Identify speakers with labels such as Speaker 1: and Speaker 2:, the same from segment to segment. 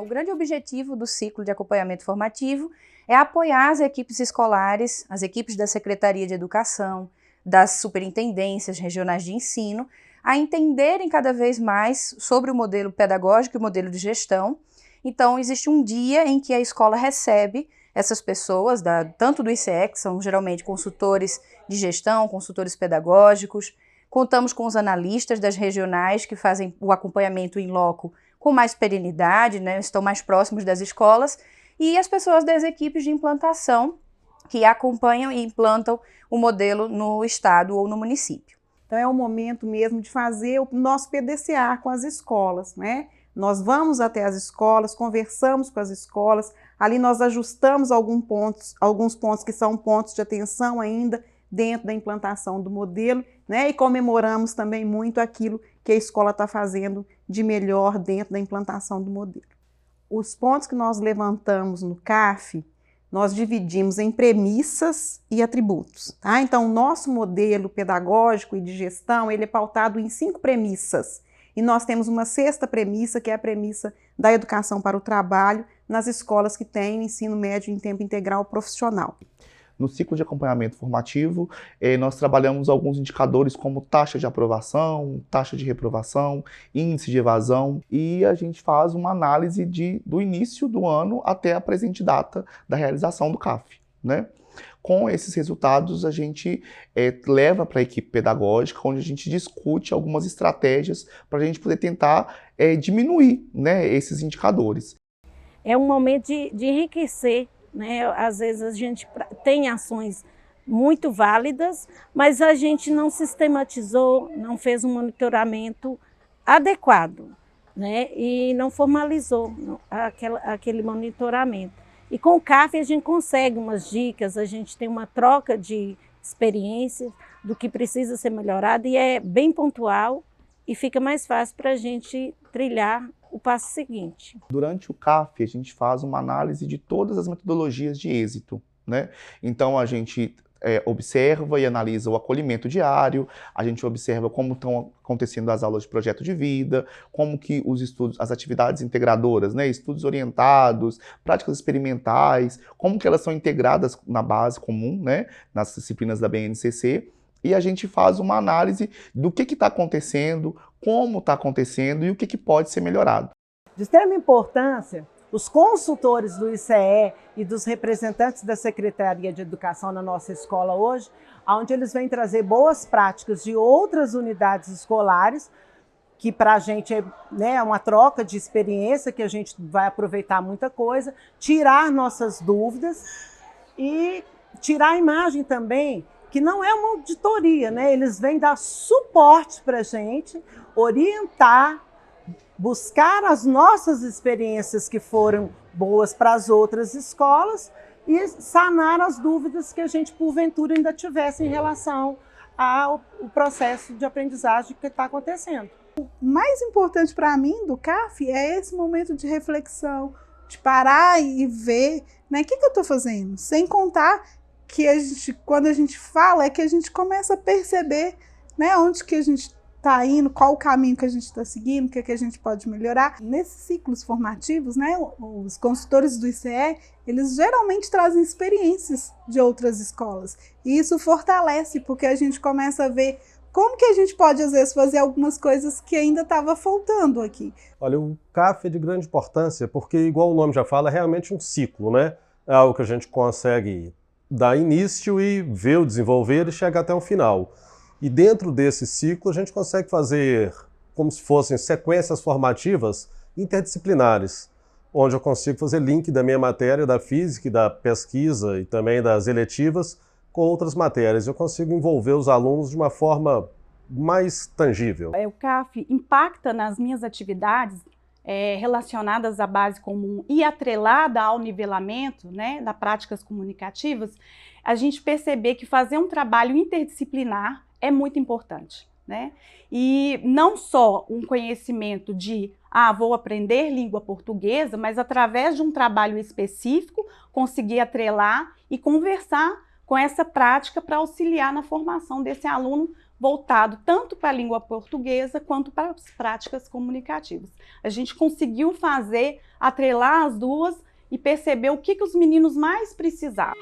Speaker 1: grande objetivo do ciclo de acompanhamento formativo é apoiar as equipes escolares, as equipes da Secretaria de Educação, das superintendências regionais de ensino, a entenderem cada vez mais sobre o modelo pedagógico e o modelo de gestão. Então, existe um dia em que a escola recebe essas pessoas, tanto do ICE, que são geralmente consultores de gestão, consultores pedagógicos, contamos com os analistas das regionais que fazem o acompanhamento in loco com mais perenidade, né, estão mais próximos das escolas, e as pessoas das equipes de implantação que acompanham e implantam o modelo no estado ou no município.
Speaker 2: Então é o momento mesmo de fazer o nosso PDCA com as escolas, né? Nós vamos até as escolas, conversamos com as escolas, ali nós ajustamos alguns pontos que são pontos de atenção ainda dentro da implantação do modelo, né? E comemoramos também muito aquilo que a escola está fazendo de melhor dentro da implantação do modelo. Os pontos que nós levantamos no CAF, nós dividimos em premissas e atributos, tá? Então, o nosso modelo pedagógico e de gestão, ele é pautado em 5 premissas. E nós temos uma 6ª premissa, que é a premissa da educação para o trabalho nas escolas que têm o ensino médio em tempo integral profissional.
Speaker 3: No ciclo de acompanhamento formativo, nós trabalhamos alguns indicadores como taxa de aprovação, taxa de reprovação, índice de evasão, e a gente faz uma análise do início do ano até a presente data da realização do CAF, né? Com esses resultados, a gente leva para a equipe pedagógica, onde a gente discute algumas estratégias para a gente poder tentar diminuir, né, esses indicadores.
Speaker 4: É um momento de enriquecer, né? Às vezes a gente tem ações muito válidas, mas a gente não sistematizou, não fez um monitoramento adequado, né? E não formalizou aquele monitoramento. E com o CAF a gente consegue umas dicas, a gente tem uma troca de experiências do que precisa ser melhorado e é bem pontual e fica mais fácil para a gente trilhar o passo seguinte.
Speaker 3: Durante o CAF a gente faz uma análise de todas as metodologias de êxito, né? Então a gente observa e analisa o acolhimento diário, a gente observa como estão acontecendo as aulas de projeto de vida, como que os estudos, as atividades integradoras, né, estudos orientados, práticas experimentais, como que elas são integradas na base comum, né, nas disciplinas da BNCC, e a gente faz uma análise do que está acontecendo, como está acontecendo e o que pode ser melhorado.
Speaker 2: De extrema importância, os consultores do ICE e dos representantes da Secretaria de Educação na nossa escola hoje, onde eles vêm trazer boas práticas de outras unidades escolares, que para a gente é uma troca de experiência, que a gente vai aproveitar muita coisa, tirar nossas dúvidas e tirar a imagem também, que não é uma auditoria, né? Eles vêm dar suporte para a gente, orientar, buscar as nossas experiências que foram boas para as outras escolas e sanar as dúvidas que a gente, porventura, ainda tivesse em relação ao processo de aprendizagem que está acontecendo.
Speaker 5: O mais importante para mim do CAF é esse momento de reflexão, de parar e ver, né, o que eu estou fazendo, sem contar que quando a gente fala, é que a gente começa a perceber, né, onde que a gente está indo, qual o caminho que a gente está seguindo, o que a gente pode melhorar. Nesses ciclos formativos, né, os consultores do ICE, eles geralmente trazem experiências de outras escolas. E isso fortalece, porque a gente começa a ver como que a gente pode, às vezes, fazer algumas coisas que ainda estava faltando aqui.
Speaker 6: Olha, o CAF é de grande importância, porque, igual o nome já fala, é realmente um ciclo, né? É algo que a gente consegue dar início e ver o desenvolver e chegar até o final. E dentro desse ciclo a gente consegue fazer como se fossem sequências formativas interdisciplinares, onde eu consigo fazer link da minha matéria, da física, da pesquisa e também das eletivas com outras matérias. Eu consigo envolver os alunos de uma forma mais tangível.
Speaker 7: O CAF impacta nas minhas atividades relacionadas à base comum e atrelada ao nivelamento, né, das práticas comunicativas, a gente perceber que fazer um trabalho interdisciplinar é muito importante, né? E não só um conhecimento de, vou aprender língua portuguesa, mas através de um trabalho específico, conseguir atrelar e conversar com essa prática para auxiliar na formação desse aluno voltado tanto para a língua portuguesa quanto para as práticas comunicativas. A gente conseguiu atrelar as duas e perceber o que os meninos mais precisavam.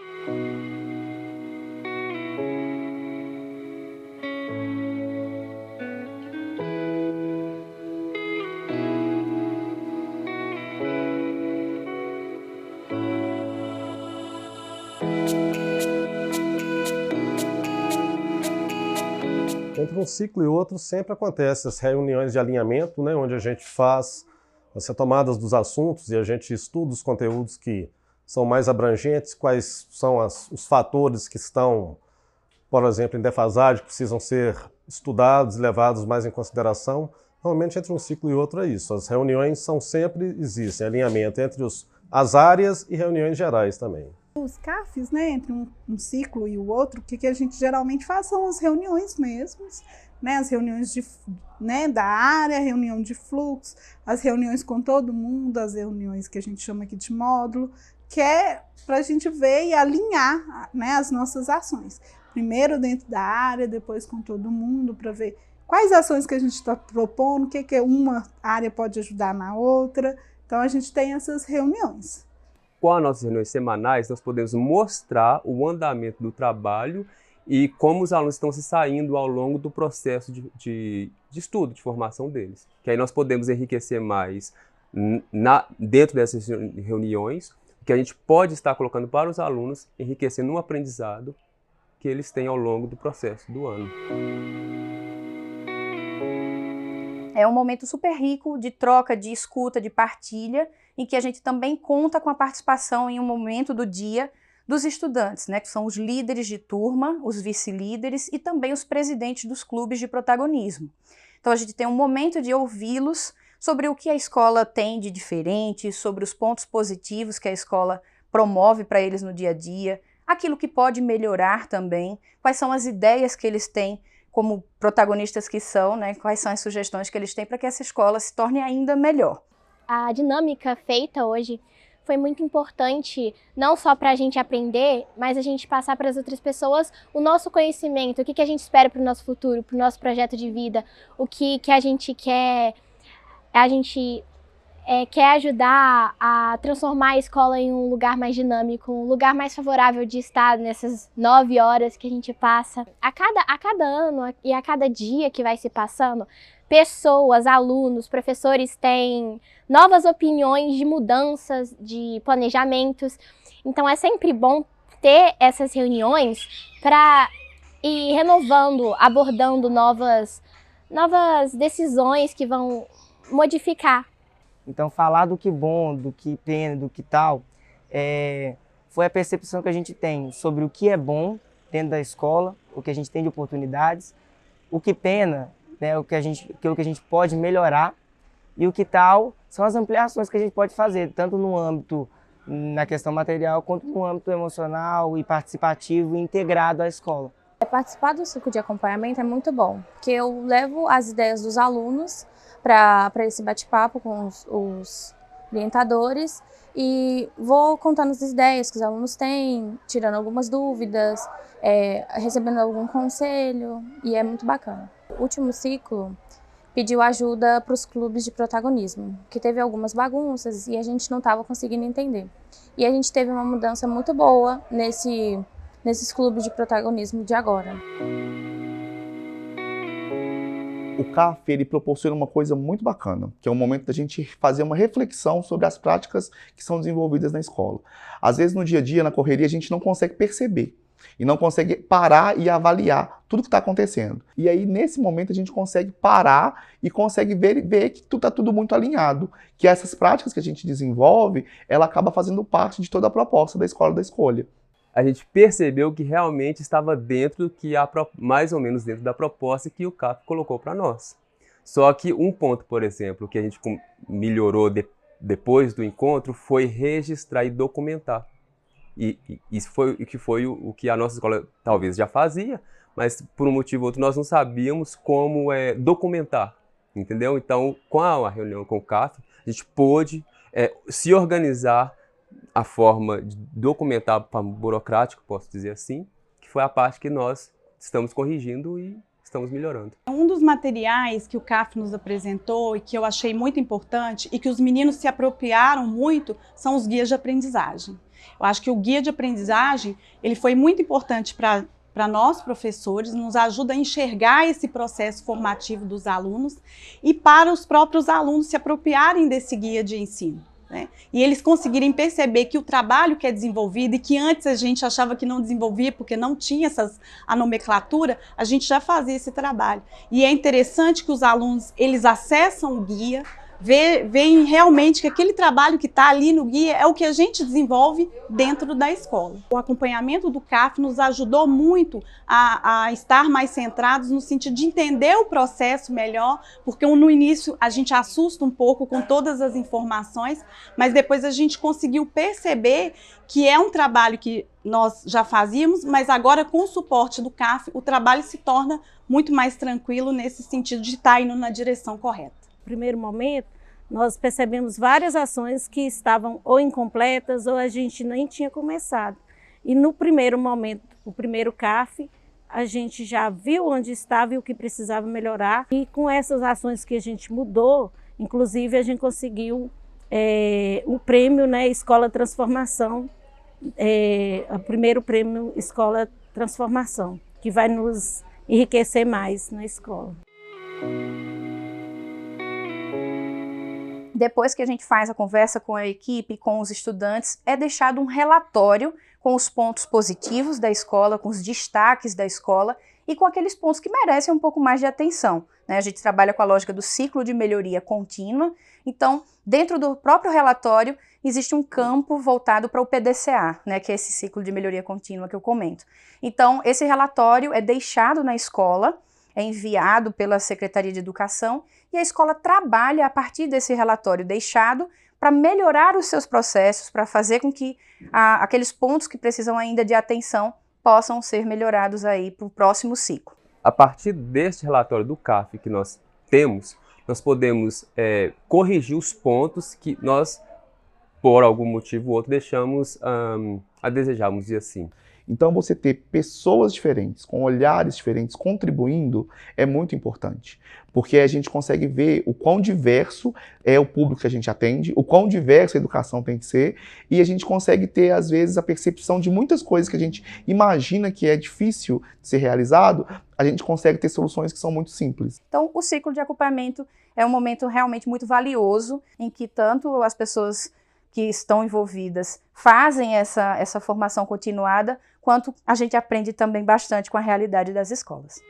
Speaker 6: Entre um ciclo e outro sempre acontecem as reuniões de alinhamento, né, onde a gente faz as retomadas dos assuntos e a gente estuda os conteúdos que são mais abrangentes, quais são os fatores que estão, por exemplo, em defasagem, que precisam ser estudados e levados mais em consideração. Normalmente entre um ciclo e outro é isso. As reuniões existem alinhamento entre as áreas e reuniões gerais também.
Speaker 5: Os CAFs, né, entre um ciclo e o outro, o que a gente geralmente faz são as reuniões mesmos, né, as reuniões da área, reunião de fluxo, as reuniões com todo mundo, as reuniões que a gente chama aqui de módulo, que é para a gente ver e alinhar, né, as nossas ações. Primeiro dentro da área, depois com todo mundo, para ver quais ações que a gente está propondo, o que uma área pode ajudar na outra. Então a gente tem essas reuniões.
Speaker 8: Com as nossas reuniões semanais, nós podemos mostrar o andamento do trabalho e como os alunos estão se saindo ao longo do processo de estudo, de formação deles. Que aí nós podemos enriquecer mais dentro dessas reuniões, que a gente pode estar colocando para os alunos, enriquecendo um aprendizado que eles têm ao longo do processo do ano.
Speaker 1: É um momento super rico de troca, de escuta, de partilha, em que a gente também conta com a participação em um momento do dia dos estudantes, né, que são os líderes de turma, os vice-líderes e também os presidentes dos clubes de protagonismo. Então a gente tem um momento de ouvi-los sobre o que a escola tem de diferente, sobre os pontos positivos que a escola promove para eles no dia a dia, aquilo que pode melhorar também, quais são as ideias que eles têm como protagonistas que são, né, quais são as sugestões que eles têm para que essa escola se torne ainda melhor.
Speaker 9: A dinâmica feita hoje foi muito importante, não só para a gente aprender, mas a gente passar para as outras pessoas o nosso conhecimento, o que a gente espera para o nosso futuro, para o nosso projeto de vida, o que a gente quer. A gente quer ajudar a transformar a escola em um lugar mais dinâmico, um lugar mais favorável de estar nessas 9 horas que a gente passa. A cada ano e a cada dia que vai se passando, pessoas, alunos, professores têm novas opiniões de mudanças, de planejamentos. Então é sempre bom ter essas reuniões para ir renovando, abordando novas decisões que vão modificar.
Speaker 10: Então falar do que bom, do que pena, do que tal, foi a percepção que a gente tem sobre o que é bom dentro da escola, o que a gente tem de oportunidades, o que pena, né, o que a gente pode melhorar, e o que tal são as ampliações que a gente pode fazer, tanto no âmbito, na questão material, quanto no âmbito emocional e participativo e integrado à escola.
Speaker 11: Participar do ciclo de acompanhamento é muito bom, porque eu levo as ideias dos alunos para esse bate-papo com os orientadores e vou contando as ideias que os alunos têm, tirando algumas dúvidas, recebendo algum conselho, e é muito bacana. O último ciclo pediu ajuda para os clubes de protagonismo, que teve algumas bagunças e a gente não estava conseguindo entender. E a gente teve uma mudança muito boa nesses clubes de protagonismo de agora.
Speaker 3: O CAF, ele proporciona uma coisa muito bacana, que é o momento da gente fazer uma reflexão sobre as práticas que são desenvolvidas na escola. Às vezes, no dia a dia, na correria, a gente não consegue perceber e não consegue parar e avaliar tudo que está acontecendo. E aí, nesse momento, a gente consegue parar e consegue ver que está tudo muito alinhado, que essas práticas que a gente desenvolve, ela acaba fazendo parte de toda a proposta da Escola da Escolha.
Speaker 8: A gente percebeu que realmente estava mais ou menos dentro da proposta que o CAF colocou para nós. Só que um ponto, por exemplo, que a gente melhorou depois do encontro foi registrar e documentar. E isso foi o que a nossa escola talvez já fazia, mas por um motivo ou outro nós não sabíamos como documentar, entendeu? Então, com a reunião com o CAF, a gente pôde se organizar a forma de documentar burocrático, posso dizer assim, que foi a parte que nós estamos corrigindo e estamos melhorando.
Speaker 7: Um dos materiais que o CAF nos apresentou e que eu achei muito importante e que os meninos se apropriaram muito são os guias de aprendizagem. Eu acho que o guia de aprendizagem ele foi muito importante para nós, professores, nos ajuda a enxergar esse processo formativo dos alunos e para os próprios alunos se apropriarem desse guia de ensino. Né? E eles conseguirem perceber que o trabalho que é desenvolvido e que antes a gente achava que não desenvolvia porque não tinha a nomenclatura, a gente já fazia esse trabalho. E é interessante que os alunos, eles acessam o guia, veem realmente que aquele trabalho que está ali no guia é o que a gente desenvolve dentro da escola. O acompanhamento do CAF nos ajudou muito a estar mais centrados no sentido de entender o processo melhor, porque no início a gente assusta um pouco com todas as informações, mas depois a gente conseguiu perceber que é um trabalho que nós já fazíamos, mas agora com o suporte do CAF o trabalho se torna muito mais tranquilo nesse sentido de estar indo na direção correta.
Speaker 4: Primeiro momento, nós percebemos várias ações que estavam ou incompletas ou a gente nem tinha começado. E no primeiro momento, o primeiro CAF, a gente já viu onde estava e o que precisava melhorar. E com essas ações que a gente mudou, inclusive a gente conseguiu o prêmio, né, Escola Transformação, o primeiro prêmio Escola Transformação, que vai nos enriquecer mais na escola.
Speaker 1: Depois que a gente faz a conversa com a equipe, com os estudantes, é deixado um relatório com os pontos positivos da escola, com os destaques da escola e com aqueles pontos que merecem um pouco mais de atenção. Né? A gente trabalha com a lógica do ciclo de melhoria contínua, então, dentro do próprio relatório, existe um campo voltado para o PDCA, né? Que é esse ciclo de melhoria contínua que eu comento. Então, esse relatório é deixado na escola, é enviado pela Secretaria de Educação e a escola trabalha a partir desse relatório deixado para melhorar os seus processos, para fazer com que aqueles pontos que precisam ainda de atenção possam ser melhorados aí para o próximo ciclo.
Speaker 8: A partir deste relatório do CAF que nós temos, nós podemos corrigir os pontos que nós, por algum motivo ou outro, deixamos a desejar, vamos dizer assim.
Speaker 3: Então, você ter pessoas diferentes, com olhares diferentes, contribuindo, é muito importante. Porque a gente consegue ver o quão diverso é o público que a gente atende, o quão diversa a educação tem que ser, e a gente consegue ter, às vezes, a percepção de muitas coisas que a gente imagina que é difícil de ser realizado, a gente consegue ter soluções que são muito simples.
Speaker 1: Então, o ciclo de acompanhamento é um momento realmente muito valioso, em que tanto as pessoas que estão envolvidas fazem essa formação continuada, quanto a gente aprende também bastante com a realidade das escolas.